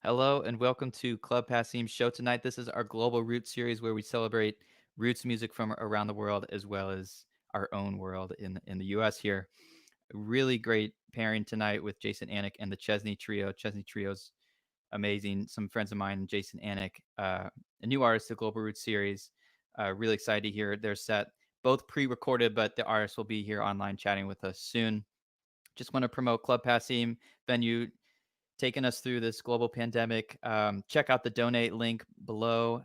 Hello and welcome to Club Passim's show tonight. This is our Global Roots series where we celebrate roots music from around the world as well as our own world in the US here. Really great pairing tonight with Jason Anick and the Çeşni Trio. Çeşni Trio's amazing. Some friends of mine, Jason Anick, a new artist, the Global Roots series. Really excited to hear their set. Both pre-recorded, but the artists will be here online chatting with us soon. Just want to promote Club Passim venue taking us through this global pandemic. Check out the donate link below.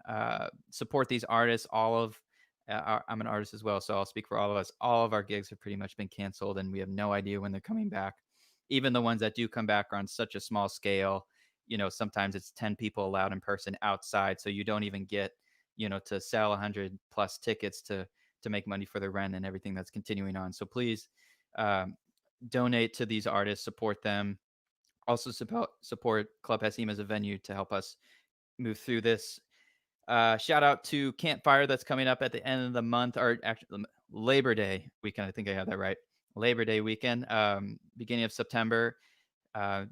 Support these artists. I'm an artist as well, so I'll speak for all of us. All of our gigs have pretty much been canceled, and we have no idea when they're coming back. Even the ones that do come back are on such a small scale. Sometimes it's 10 people allowed in person outside, so you don't even get, to sell 100 plus tickets to make money for the rent and everything that's continuing on. So please um, donate to these artists, support them, also support Club Passim as a venue to help us move through this. Shout out to Campfire that's coming up at the end of the month, or actually Labor Day weekend. I think I have that right. Labor Day weekend, beginning of September. Uh,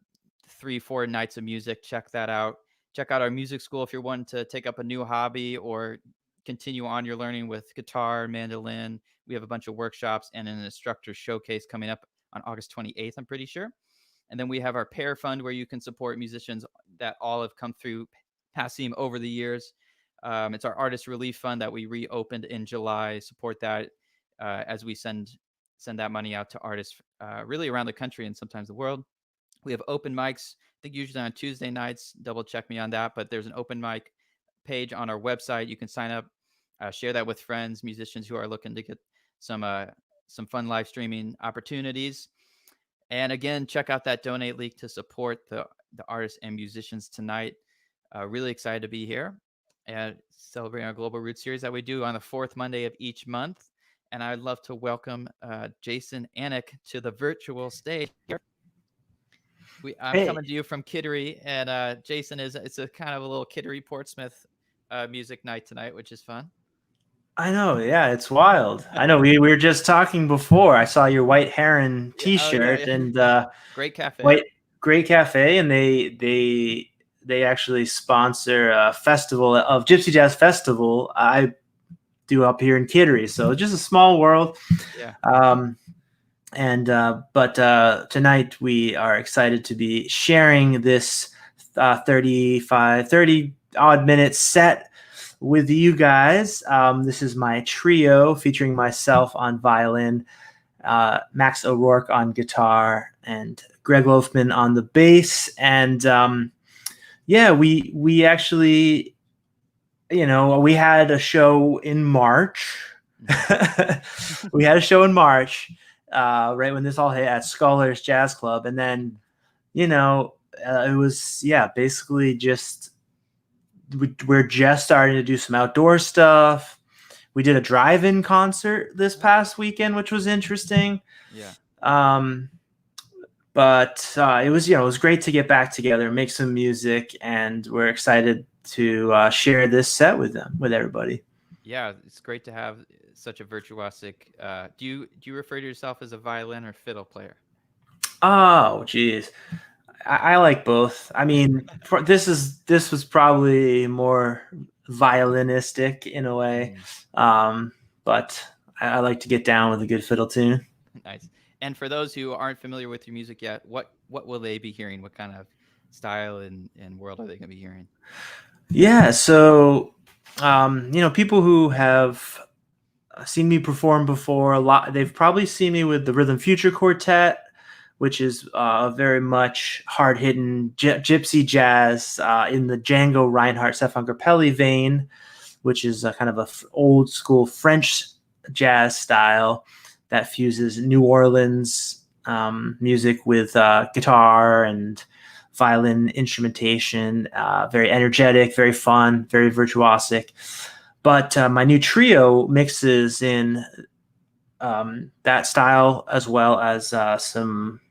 3-4 nights of music. Check that out. Check out our music school if you're wanting to take up a new hobby or continue on your learning with guitar, mandolin. We have a bunch of workshops and an instructor showcase coming up on August 28th, I'm pretty sure. And then we have our pair fund where you can support musicians that all have come through Passim over the years. It's our artist relief fund that we reopened in July. Support that as we send that money out to artists really around the country and sometimes the world. We have open mics. I think usually on Tuesday nights. Double check me on that. But there's an open mic page on our website. You can sign up, share that with friends, musicians who are looking to get some fun live streaming opportunities. And again, check out that donate link to support the artists and musicians tonight. Really excited to be here and celebrating our Global Roots series that we do on the fourth Monday of each month. And I'd love to welcome Jason Anick to the virtual stage. I'm Hey, coming to you from Kittery, and Jason it's a kind of a little Kittery Portsmouth music night tonight, which is fun. I know. Yeah, it's wild. I know. We were just talking before. I saw your White Heron Yeah. Oh yeah. T-shirt Yeah. and Great cafe. White Great Cafe, and they actually sponsor a festival of Gypsy Jazz Festival. I do up here in Kittery, so just a small world. Yeah. Um, and but tonight we are excited to be sharing this 30 odd minute set with you guys. This is my trio featuring myself on violin, Max O'Rourke on guitar, and Greg Loafman on the bass. And yeah, we actually, we had a show in March. We had a show in March, right when this all hit at Scholars Jazz Club, and then it was basically just we're just starting to do some outdoor stuff. We did a drive-in concert this past weekend, which was interesting. Yeah. Um, but it was great to get back together, make some music, and we're excited to share this set with everybody. Yeah, it's great to have such a virtuosic. Do you refer to yourself as a violin or fiddle player? Oh, geez. I like both. I mean, this was probably more violinistic in a way, Mm, um, but I like to get down with a good fiddle tune. nice. And for those who aren't familiar with your music yet, what will they be hearing? What kind of style and world are they going to be hearing? Yeah, so people who have seen me perform before a lot, they've probably seen me with the Rhythm Future Quartet, which is very much hard hitting gypsy jazz in the Django Reinhardt Stefan Grappelli vein, which is a kind of old school French jazz style that fuses New Orleans music with guitar and violin instrumentation. Very energetic, very fun, very virtuosic. But my new trio mixes in that style as well as some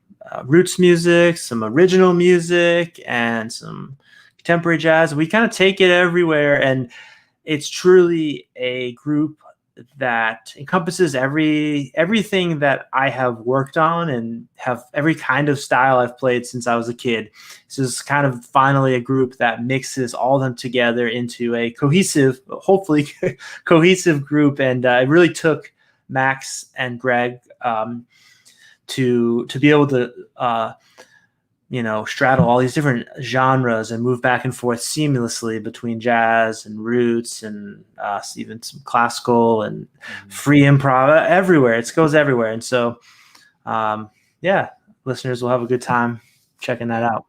roots music, some original music, and some contemporary jazz. We kind of take it everywhere, and it's truly a group that encompasses everything that I have worked on and have every kind of style I've played since I was a kid. This is kind of finally a group that mixes all of them together into a cohesive, hopefully cohesive group. And it really took Max and Greg to be able to straddle all these different genres and move back and forth seamlessly between jazz and roots and even some classical and free improv everywhere. It goes everywhere. And so, yeah, listeners will have a good time checking that out.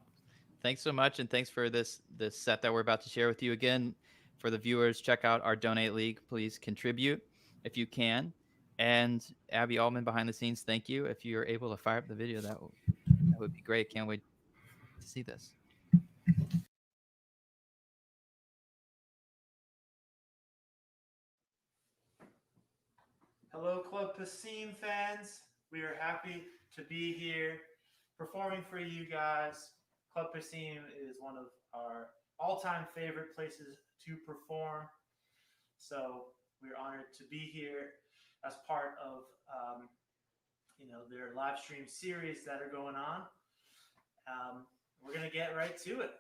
Thanks so much, and thanks for this set that we're about to share with you. Again, for the viewers, check out our Donate League. Please contribute if you can. And Abby Altman behind the scenes, thank you. If you're able to fire up the video, that would be great. Can't wait to see this. Hello, Club Passim fans. We are happy to be here performing for you guys. Club Passim is one of our all-time favorite places to perform. So we're honored to be here as part of their live stream series that are going on. We're going to get right to it.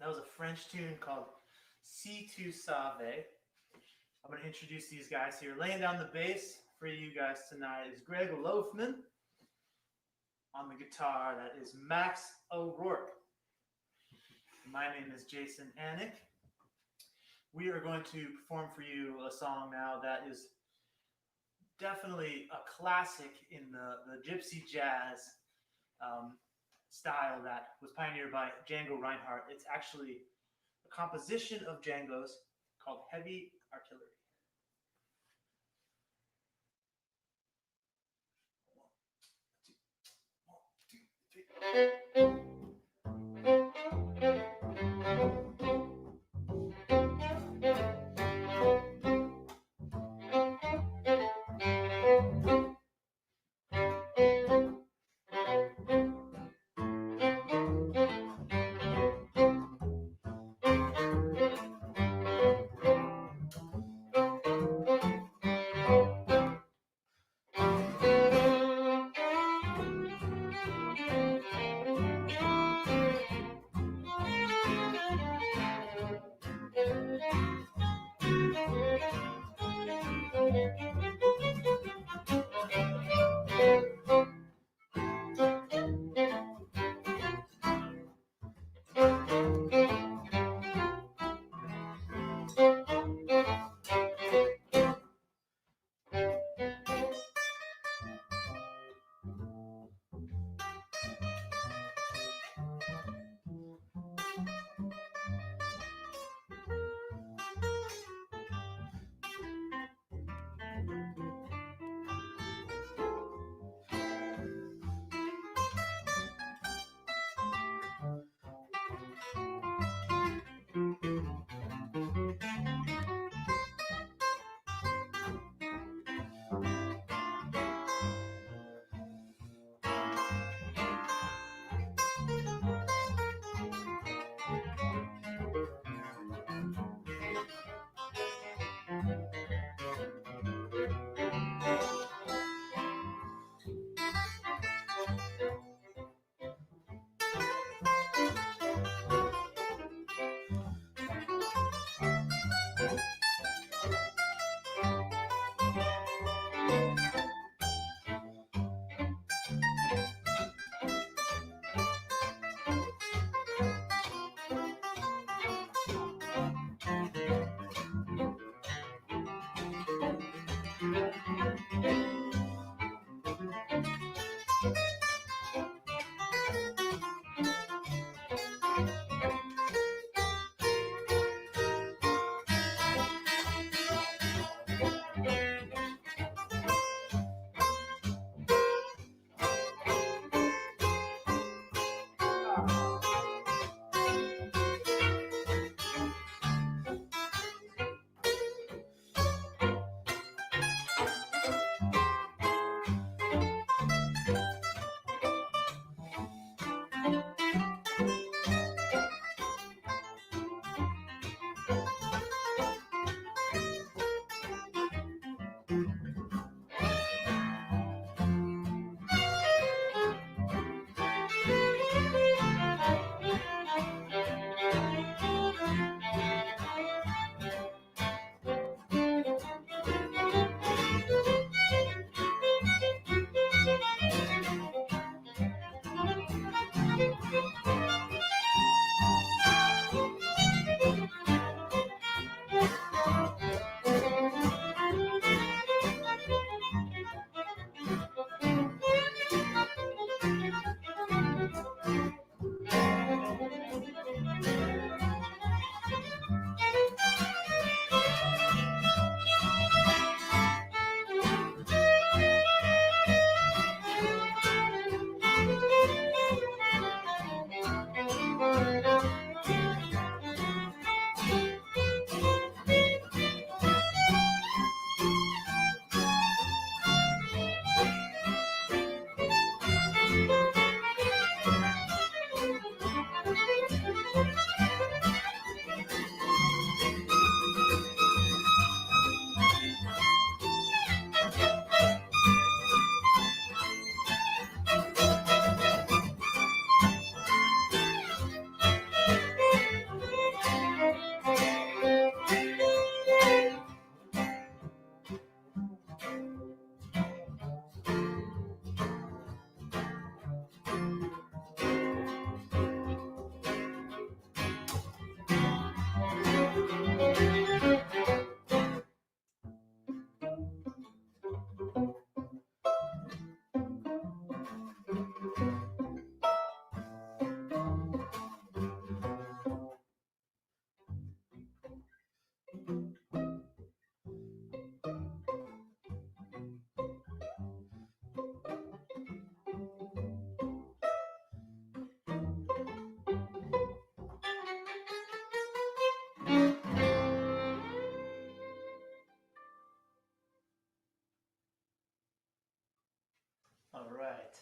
That was a French tune called Si Tu Savais. I'm going to introduce these guys here. Laying down the bass for you guys tonight is Greg Loafman. On the guitar, that is Max O'Rourke. My name is Jason Anick. We are going to perform for you a song now that is definitely a classic in the gypsy jazz style that was pioneered by Django Reinhardt. It's actually a composition of Django's called Heavy Artillery. One, two, one, two, three.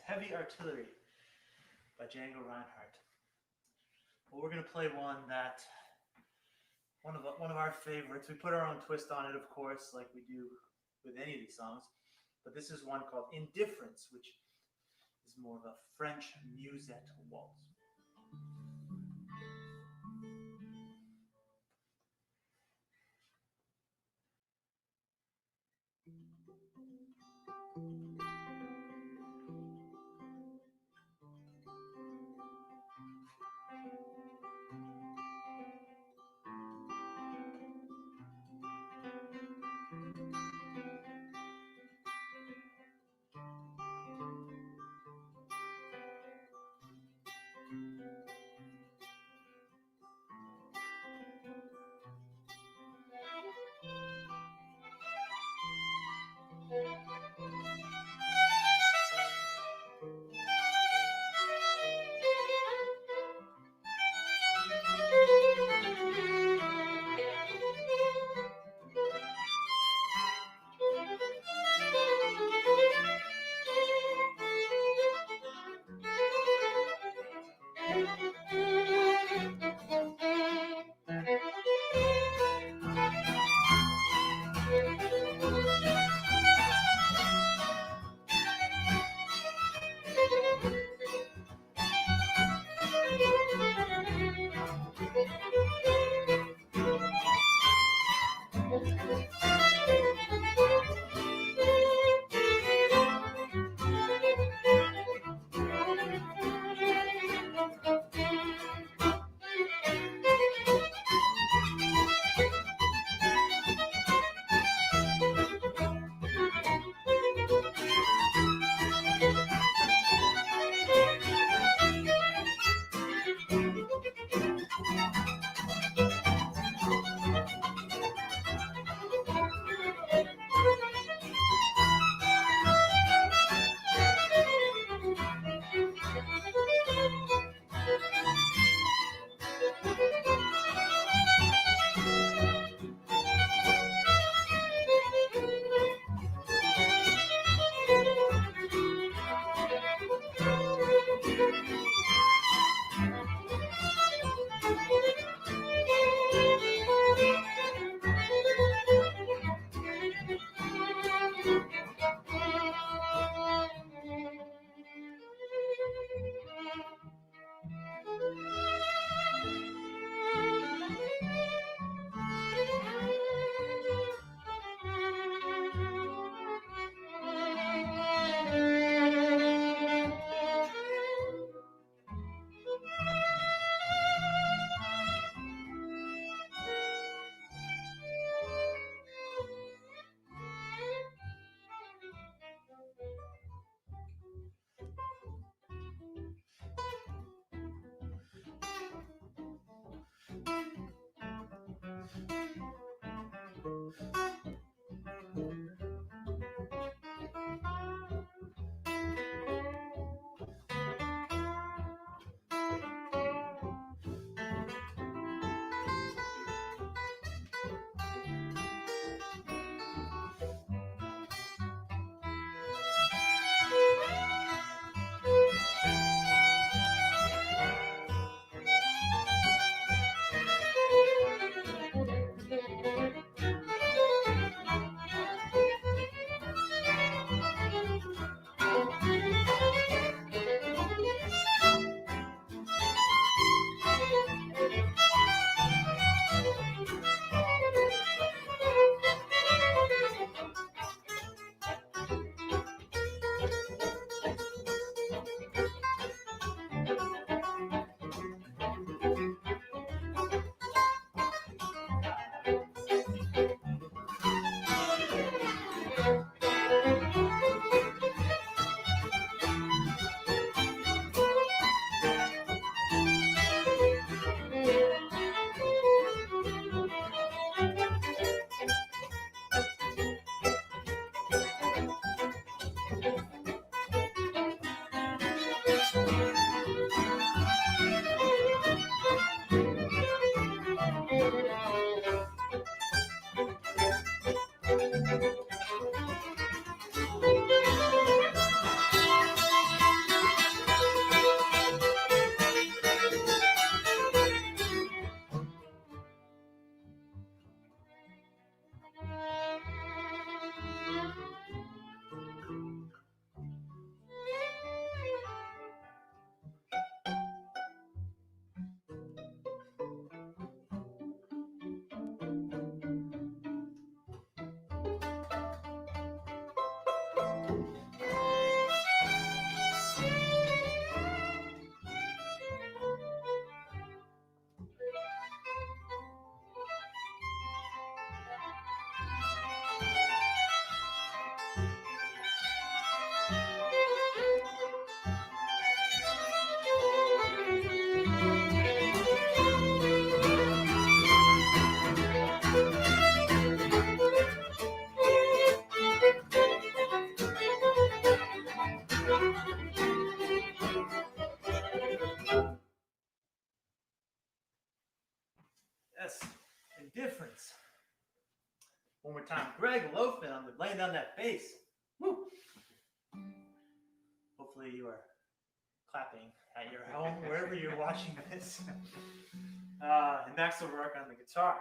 Heavy Artillery by Django Reinhardt. Well, we're gonna play one of our favorites. We put our own twist on it, of course, like we do with any of these songs. But this is one called Indifference, which is more of a French musette waltz. Yes, indifference. One more time. Greg Loafman on the laying down that bass. Woo! Hopefully you are clapping at your home, wherever you're watching this. And Max will work on the guitar.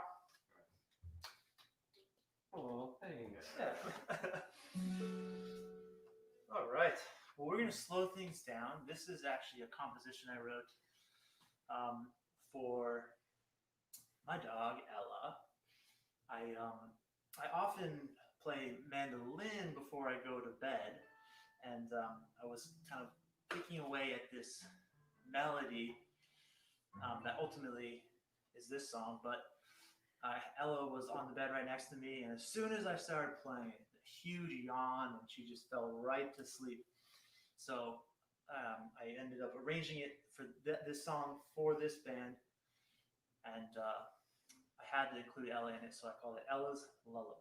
Oh, thanks. Yeah. All right. Well, we're going to slow things down. This is actually a composition I wrote for my dog, Ella. I often play mandolin before I go to bed, and I was kind of picking away at this melody that ultimately is this song. But Ella was on the bed right next to me, and as soon as I started playing, a huge yawn, and she just fell right to sleep. So I ended up arranging it for this song for this band, and I had to include Ella in it, so I called it Ella's Lullaby.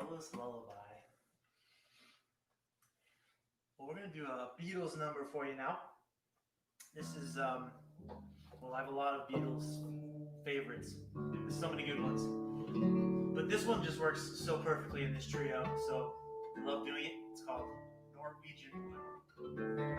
marvelous lullaby. Well, we're gonna do a Beatles number for you now. This is well, I have a lot of Beatles favorites. There's so many good ones, but this one just works so perfectly in this trio. So I love doing it. It's called Norwegian Wood.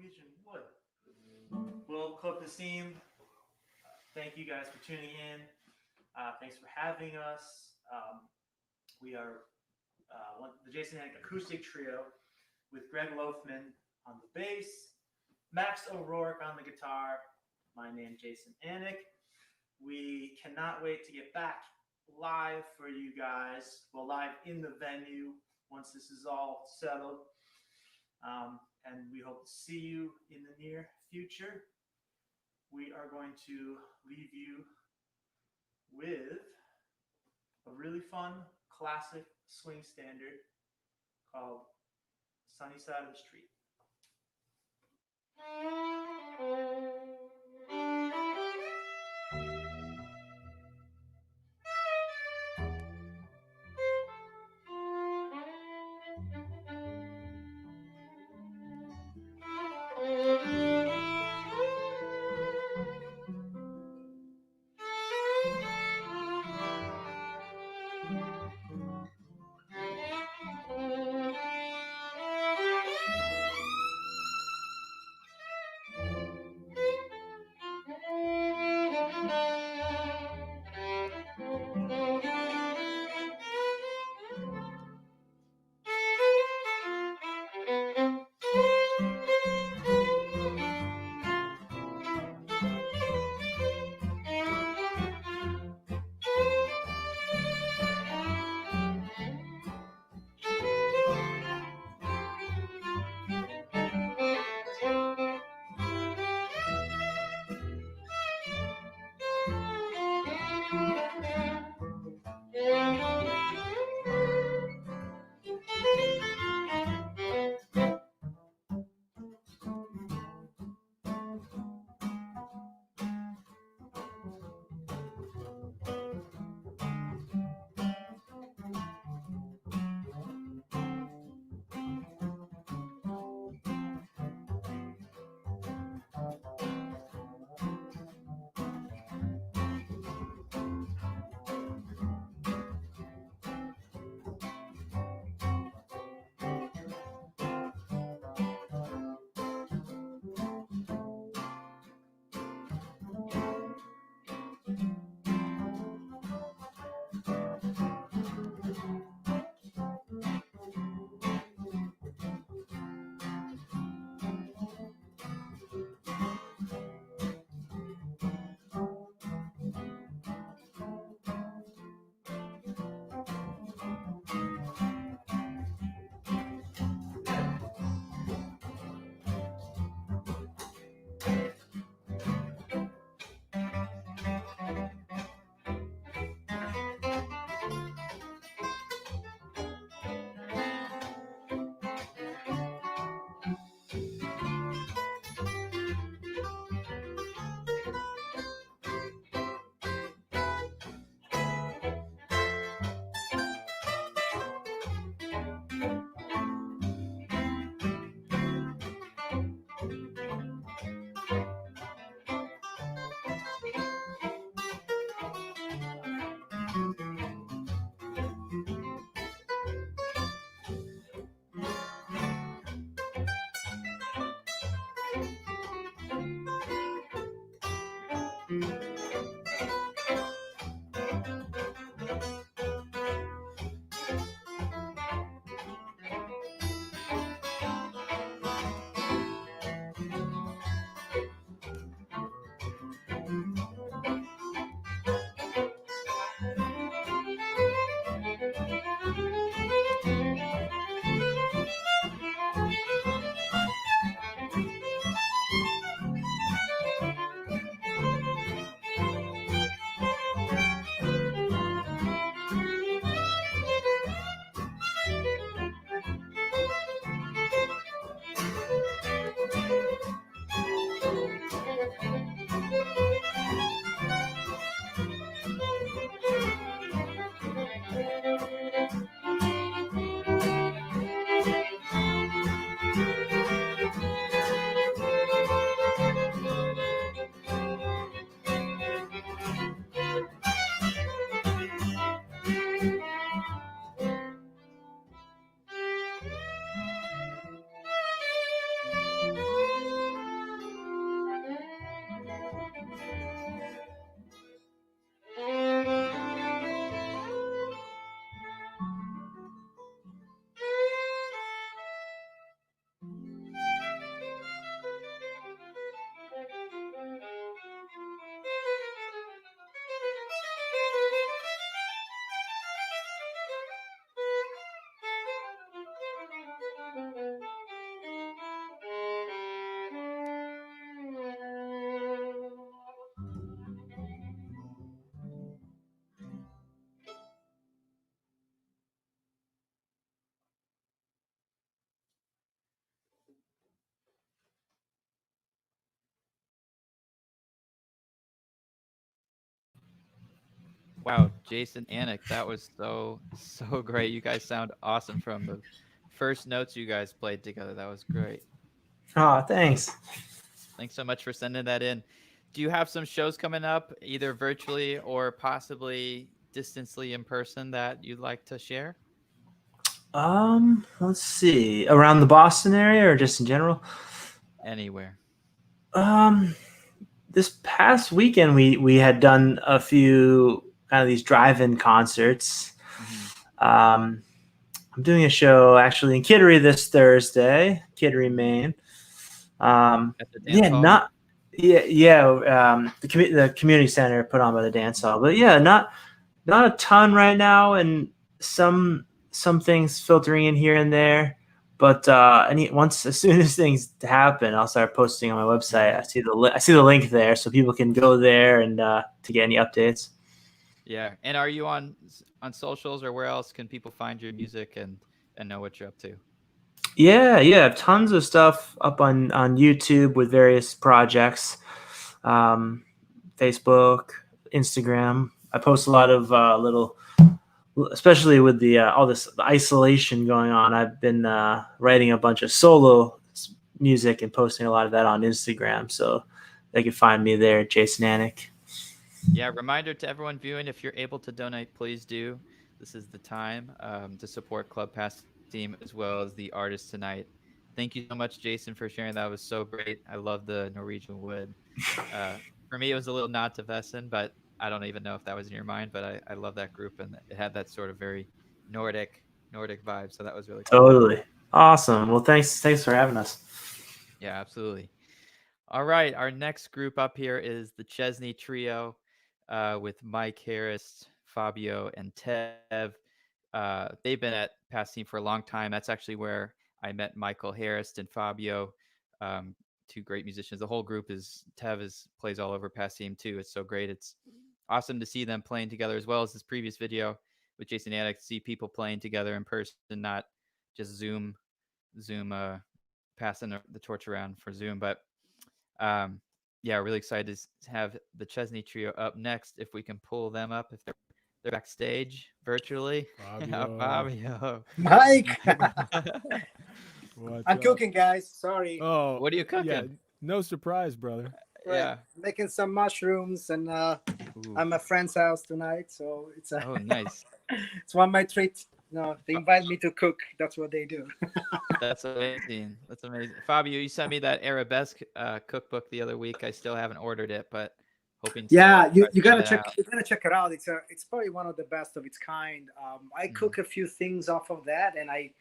Norwegian wood. Well, Club Passim, thank you guys for tuning in. Thanks for having us. We are the Jason Anick acoustic trio with Greg Loafman on the bass, Max O'Rourke on the guitar, my name Jason Anick. We cannot wait to get back live for you guys. Well, live in the venue once this is all settled. And we hope to see you in the near future. We are going to leave you with a really fun classic swing standard called Sunny Side of the Street. Wow, Jason, Anick, that was so great. You guys sound awesome from the first notes you guys played together. That was great. Oh, thanks. Thanks so much for sending that in. Do you have some shows coming up, either virtually or possibly distantly in person, that you'd like to share? Let's see. Around the Boston area or just in general? Anywhere. Um, this past weekend we had done a few kind of these drive-in concerts. Hmm. Um, I'm doing a show actually in Kittery this Thursday, Kittery, Maine. At the dance Yeah, hall? not yeah. The community center put on by the dance hall, but yeah, not a ton right now, and some things filtering in here and there. But as soon as things happen, I'll start posting on my website. I see the link there, so people can go there and to get any updates. Yeah. And are you on socials, or where else can people find your music and know what you're up to? Yeah, tons of stuff up on YouTube with various projects, um, Facebook, Instagram. I post a lot of little, especially with the all this isolation going on. I've been writing a bunch of solo music and posting a lot of that on Instagram, so they can find me there, Jason Anick. Yeah, reminder to everyone viewing, if you're able to donate, please do. This is the time to support Club Pass team as well as the artist tonight. Thank you so much, Jason, for sharing. That was so great. I love the Norwegian wood. Uh, for me, it was a little nod to Vesson, but I don't even know if that was in your mind. But I love that group, and it had that sort of very Nordic vibe. So that was really cool. Totally awesome. Well, thanks for having us. Yeah, absolutely. All right, our next group up here is the Chesney Trio, with Mike Harris, Fabio, and Tev. They've been at Passim for a long time. That's actually where I met Michael Harris and Fabio, um, two great musicians. The whole group plays all over Passim too. It's so great. It's awesome to see them playing together, as well as this previous video with Jason Anick. See people playing together in person, not just Zoom, passing the torch around for Zoom. But yeah, really excited to have the Chesney Trio up next. If we can pull them up, if they're backstage virtually. Fabio. Fabio. Mike, What's I'm up? cooking, guys. Sorry. Oh, What are you yeah, cooking? no surprise, brother. Right. Yeah. Making some mushrooms, and Ooh. I'm at a friend's house tonight, so it's Oh, nice. it's one of my treats. No, they invite me to cook. That's what they do. That's amazing. That's amazing. Fabio, you sent me that arabesque cookbook the other week. I still haven't ordered it, but hoping to Yeah, you, try you some gotta of it check. out. You gotta check it out. It's probably one of the best of its kind. I cook a few things off of that, and I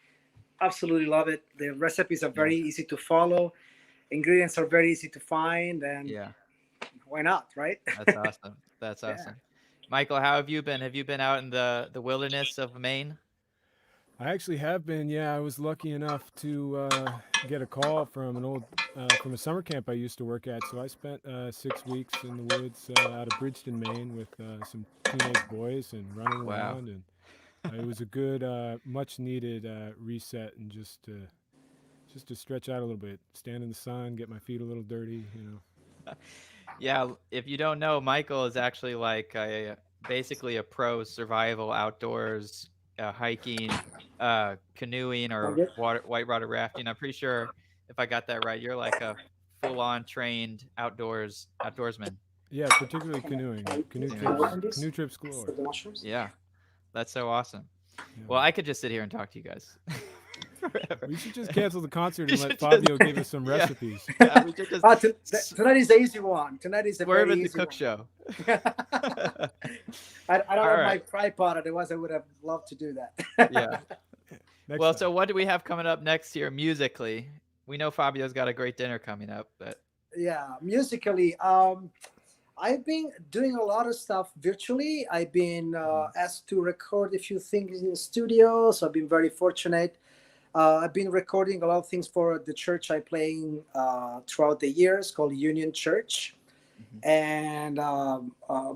absolutely love it. The recipes are very easy to follow. Ingredients are very easy to find, and Yeah, why not, right? that's awesome. That's Yeah. awesome. Michael, how have you been? Have you been out in the wilderness of Maine? I actually have been. Yeah, I was lucky enough to get a call from from a summer camp I used to work at. So I spent 6 weeks in the woods out of Bridgeton, Maine, with some teenage boys and running Wow. around, and it was a good, much needed reset, and just to stretch out a little bit, stand in the sun, get my feet a little dirty. Yeah, if you don't know, Michael is actually like basically a pro survival outdoors, hiking, canoeing, or whitewater rafting. I'm pretty sure if I got that right, you're like a full-on trained outdoorsman. Yeah, particularly canoeing, Canoeing. canoe trips galore. The mushrooms. Yeah, that's so awesome. Yeah. Well, I could just sit here and talk to you guys forever. We should just cancel the concert We and let should just- Fabio give us some Yeah. recipes. Yeah, we should just Tonight is the easy one. Tonight is a swerve very at the easy cook one. show. I don't All have my right. tripod, otherwise I would have loved to do that. Yeah. Next Well, time. so what do we have coming up next here musically? We know Fabio's got a great dinner coming up, but Yeah, musically, I've been doing a lot of stuff virtually. I've been asked to record a few things in the studio, so I've been very fortunate. I've been recording a lot of things for the church I play in throughout the years, called Union Church. And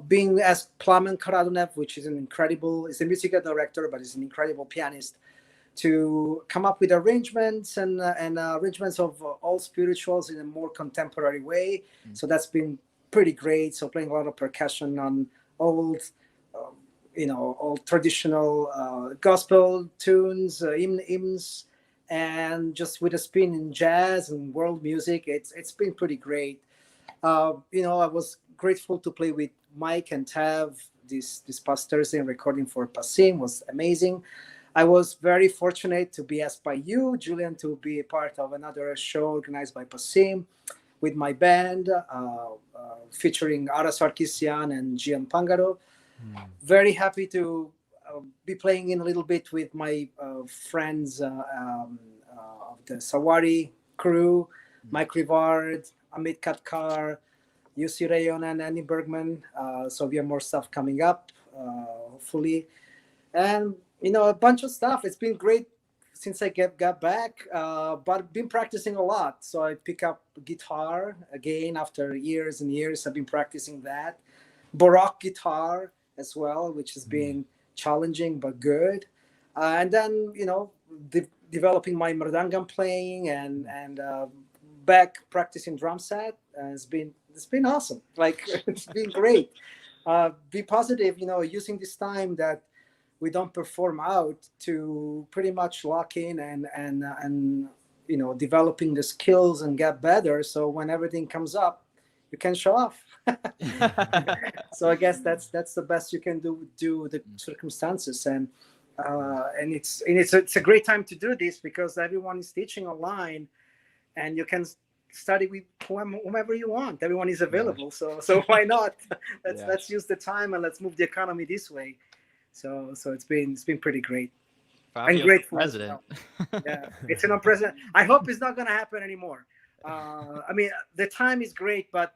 being asked Plamen Karadunev, which is he's a musical director, but he's an incredible pianist, to come up with arrangements and arrangements of all spirituals in a more contemporary way. So that's been pretty great. So playing a lot of percussion on old all traditional gospel tunes, hymns, and just with a spin in jazz and world music. It's been pretty great. I was grateful to play with Mike and Tav this past Thursday, and recording for Passim was amazing. I was very fortunate to be asked by you, Julian, to be a part of another show organized by Passim with my band, featuring Ara Sarkisian and Gian Pangaro. Very happy to be playing in a little bit with my friends of the Sawari crew, Mike Rivard, Amit Katkar, Yussi Rayon, and Annie Bergman. So we have more stuff coming up, hopefully. And, a bunch of stuff. It's been great since I got back, but I've been practicing a lot. So I pick up guitar again after years and years. I've been practicing that. Baroque guitar as well, which has been challenging but good. And then, developing my mridangam playing and back practicing drum set. It's been awesome. Like, it's been great. Be positive, using this time that we don't perform out to pretty much lock in and developing the skills and get better. So when everything comes up, you can show off. So I guess that's the best you can do the circumstances, and it's a great time to do this because everyone is teaching online, and you can study with whomever you want. Everyone is available, so why not? Let's use the time and let's move the economy this way. So it's been pretty great. Fabio's I'm grateful. president. Yeah, it's an unprecedented. I hope it's not going to happen anymore. I mean, the time is great, but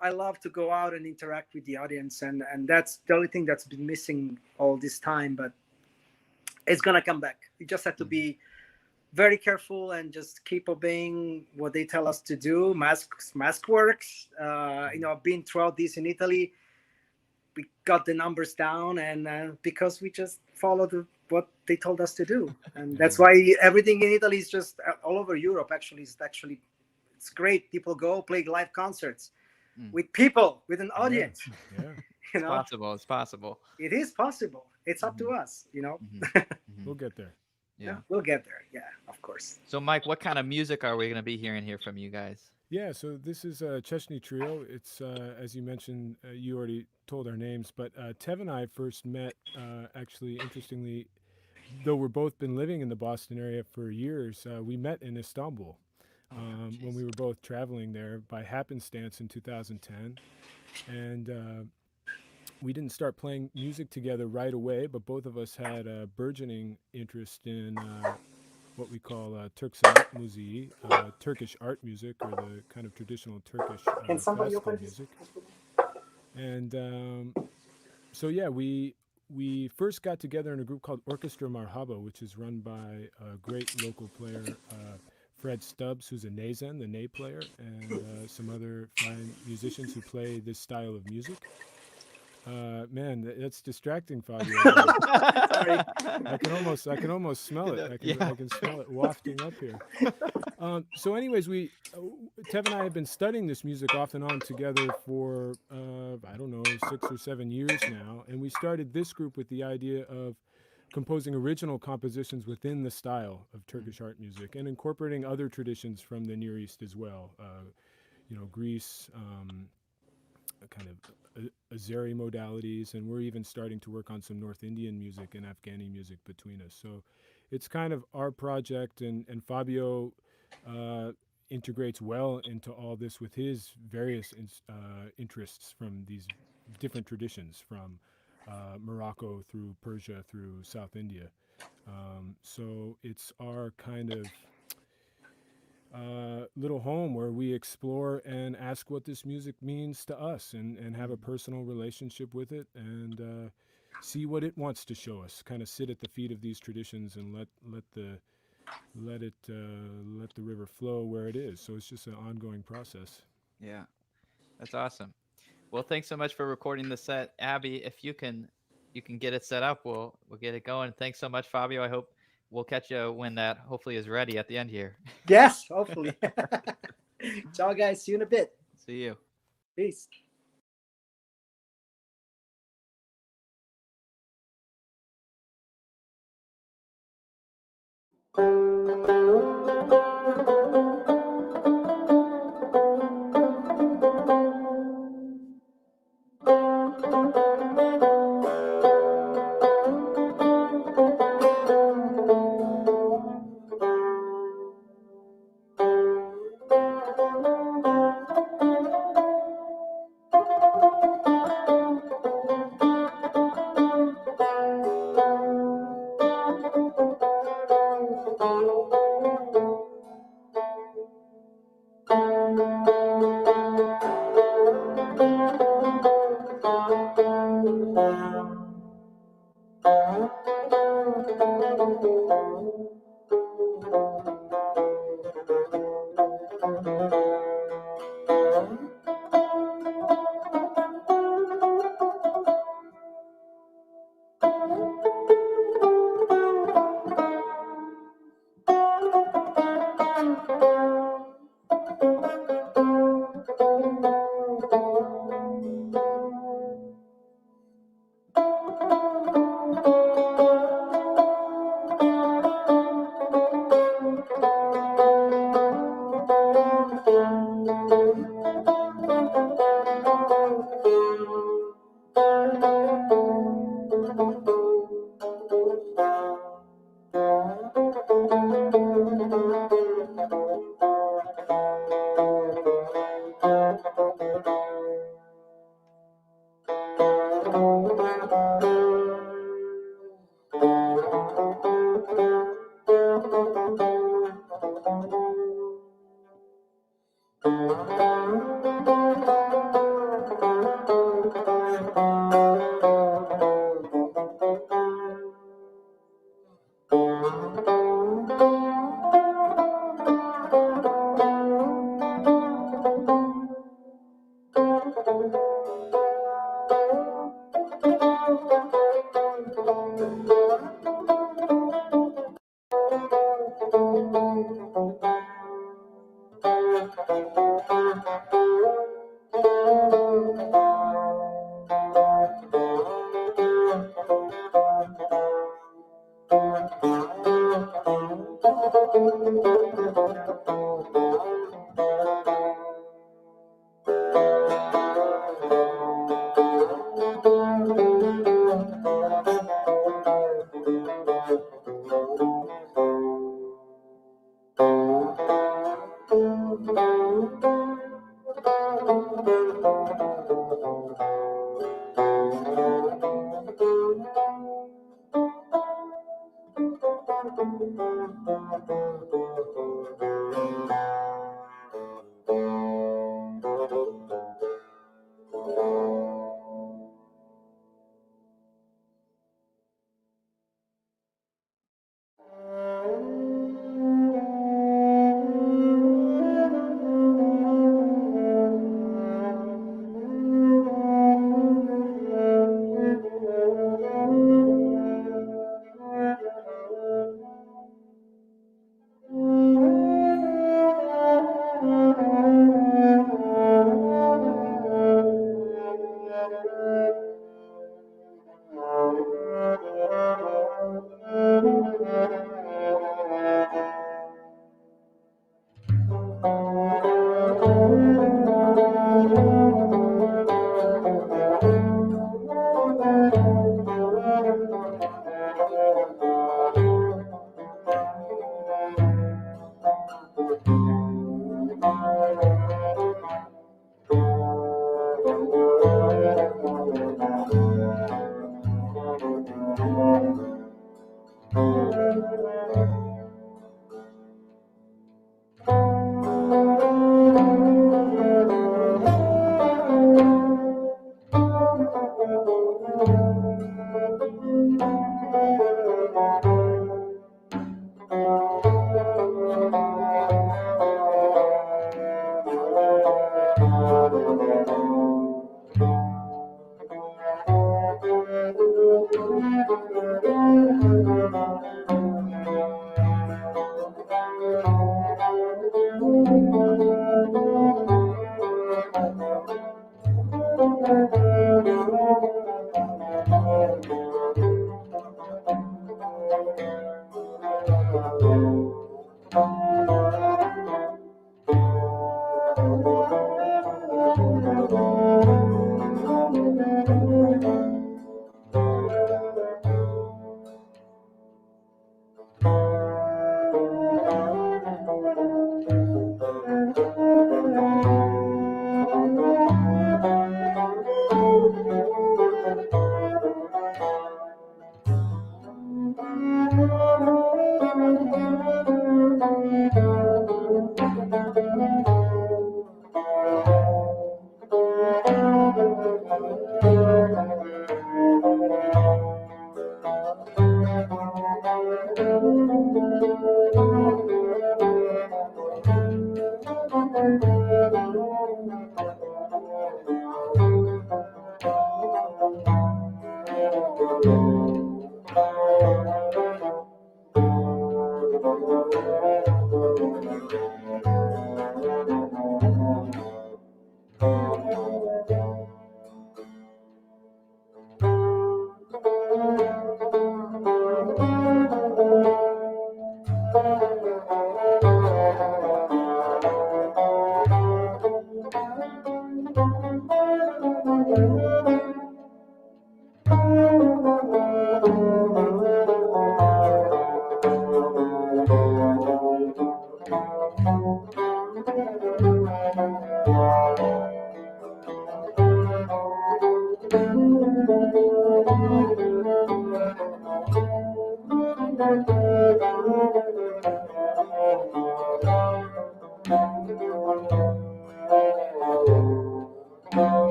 I love to go out and interact with the audience, and that's the only thing that's been missing all this time. But it's going to come back. You just have to be very careful and just keep obeying what they tell us to do. Mask works. I've been throughout this in Italy. We got the numbers down, and because we just followed what they told us to do, and that's why everything in Italy is just all over Europe. It's great. People go play live concerts with people, with an audience. Yeah. It's possible. It's possible. It is possible. It's up to us. We'll get there. Yeah, we'll get there. Yeah, of course. So, Mike, what kind of music are we going to be hearing here from you guys? Yeah, so this is a Çeşni trio. It's, as you mentioned, you already told our names, but Tev and I first met, actually, interestingly, though we're both been living in the Boston area for years, we met in Istanbul when we were both traveling there by happenstance in 2010. And we didn't start playing music together right away, but both of us had a burgeoning interest in what we call Turk sanat müziği, Turkish art music, or the kind of traditional Turkish classical music. And so yeah, we first got together in a group called Orchestra Marhaba, which is run by a great local player, Fred Stubbs, who's a nazen, the ney player, and some other fine musicians who play this style of music. Man, that's distracting, Fabio. Sorry. I can almost smell it. I can smell it wafting up here. So, anyways, Tev and I have been studying this music off and on together for I don't know, 6 or 7 years now, and we started this group with the idea of composing original compositions within the style of Turkish art music and incorporating other traditions from the Near East as well. Greece, kind of Azeri modalities, and we're even starting to work on some North Indian music and Afghani music between us. So it's kind of our project, and Fabio integrates well into all this with his various interests from these different traditions, from Morocco through Persia through South India. So it's our kind of little home where we explore and ask what this music means to us, and have a personal relationship with it, and see what it wants to show us. Kind of sit at the feet of these traditions and let the river flow where it is. So it's just an ongoing process. Yeah, that's awesome. Well, thanks so much for recording the set, Abby. If you can get it set up, we'll get it going. Thanks so much, Fabio. I hope we'll catch you when that hopefully is ready at the end here. Yes, hopefully. Ciao, guys. See you in a bit. See you. Peace.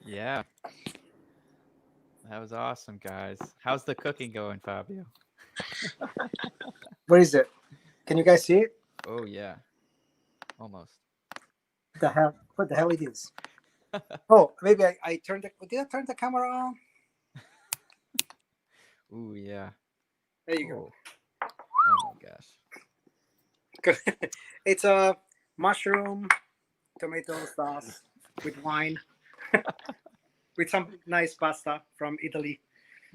Yeah, that was awesome, guys. How's the cooking going, Fabio? Where is it? Can you guys see it? Oh yeah, almost. The hell? What the hell it is? Oh, maybe I turned the. Did I turn the camera on? Ooh yeah. There you Oh, oh my gosh. go. It's a mushroom tomato sauce with wine, with some nice pasta from Italy.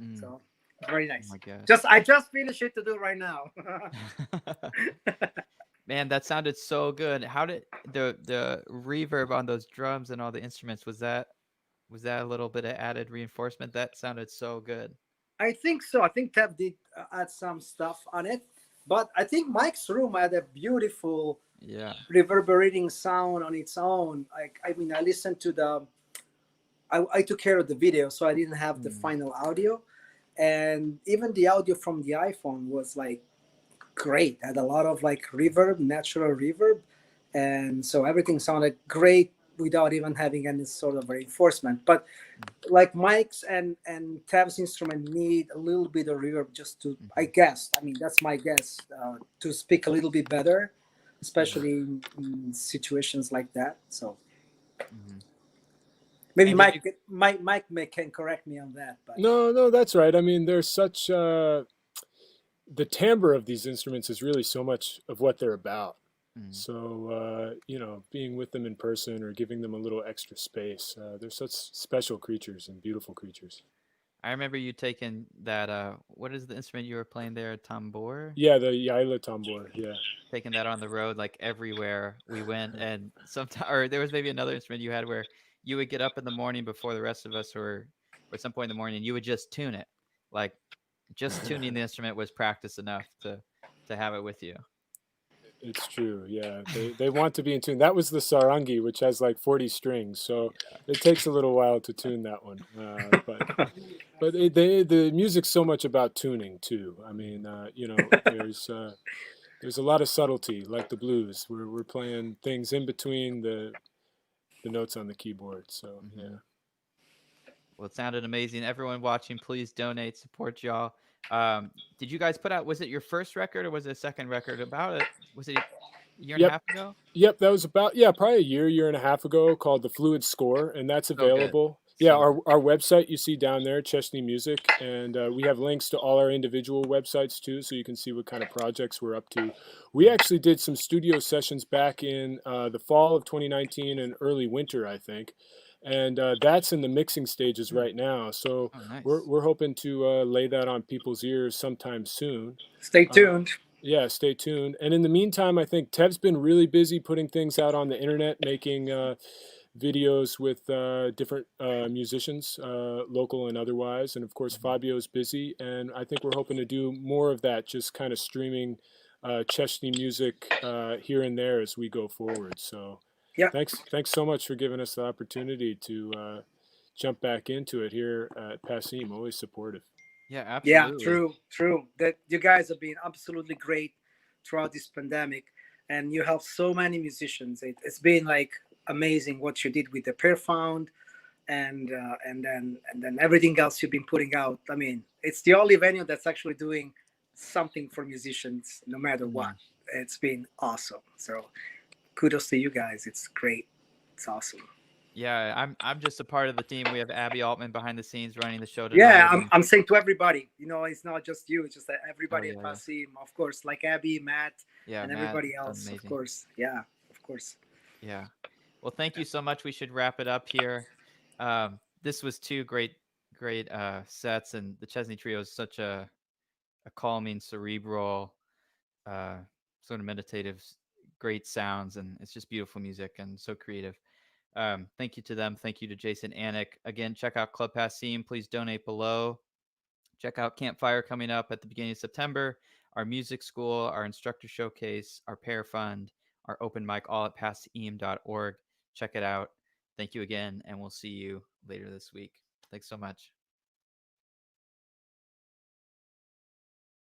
Mm, So very oh nice. my gosh. I just finished it to do right now. Man, that sounded so good. How did the reverb on those drums and all the instruments, was that a little bit of added reinforcement? That sounded so good. I think so. I think Tab did add some stuff on it, but I think Mike's room had a beautiful Yeah. reverberating sound on its own. I mean, I listened to the. I took care of the video, so I didn't have the Mm, final audio, and even the audio from the iPhone was like great. Had a lot of like reverb, natural reverb, and so everything sounded great without even having any sort of reinforcement. But like Mike's and Tab's instrument need a little bit of reverb just to, I mhm, guess. I mean, that's my guess, to speak a little bit better, yeah. especially in situations like that. So Mhm. maybe And did you? Mike can correct me on that, but No, no, that's right. I mean, there's such the timbre of these instruments is really so much of what they're about. Mm. So, being with them in person or giving them a little extra space, they're such special creatures and beautiful creatures. I remember you taking that. What is the instrument you were playing there? Tambor. Yeah, the Yaila tambor. Yeah. Taking that on the road, like everywhere we went, and sometimes, or there was maybe another instrument you had where you would get up in the morning before the rest of us, or at some point in the morning, and you would just tune it. Like just tuning the instrument was practice enough to have it with you. It's true. Yeah, they want to be in tune. That was the sarangi, which has like 40 strings, so it takes a little while to tune that one. The music's so much about tuning too. I mean, there's a lot of subtlety, like the blues. We're playing things in between the notes on the keyboard. So Hmm. yeah. Well, it sounded amazing. Everyone watching, please donate, support y'all. Did you guys put out? Was it your first record or was it a second record? About it? Was it a year and a Yep. half ago? Yep, that was about probably a year and a half ago, called the Fluid Score, and that's So good, available. Yeah, so good. our website you see down there, Chesney Music, and we have links to all our individual websites too, so you can see what kind of projects we're up to. We Mm. actually did some studio sessions back in the fall of 2019 and early winter, I think, and that's in the mixing stages right now. So Oh, we're nice. we're hoping to lay that on people's ears sometime soon. stay Uh, tuned. yeah, stay tuned. And in the meantime, I think Tev's been really busy putting things out on the internet, making videos with different musicians, local and otherwise. And of course, Mhm. Fabio's busy. And I think we're hoping to do more of that, just kind of streaming Chesney music here and there as we go forward. So Yeah, thanks so much for giving us the opportunity to jump back into it here at Passim. Always supportive. Yeah, yeah, absolutely. true. That you guys have been absolutely great throughout this pandemic, and you helped so many musicians. It's been like amazing what you did with the Pear Found, and then everything else you've been putting out. I mean, it's the only venue that's actually doing something for musicians, no matter what. Mhm. It's been awesome. So kudos to you guys. It's great. It's awesome. Yeah, I'm just a part of the team. We have Abby Altman behind the scenes running the show Yeah, tonight, I'm, and I'm saying to everybody, it's not just you. It's just that oh everybody at yeah, yeah, Passim, of course, like Abby, Matt, yeah. and Matt everybody done else, of amazing. course. Yeah, of course. Yeah. Well, thank you so much. We should wrap it up here. This was two great sets, and the Chesney Trio is such a calming, cerebral, uh, sort of meditative, great sounds, and it's just beautiful music and so creative. Thank you to them. Thank you to Jason Anick. Again, check out Club Passim. Please donate below. Check out Campfire coming up at the beginning of September, our music school, our instructor showcase, our pair fund, our open mic, all at passim.org. Check it out. Thank you again, and we'll see you later this week. Thanks so much.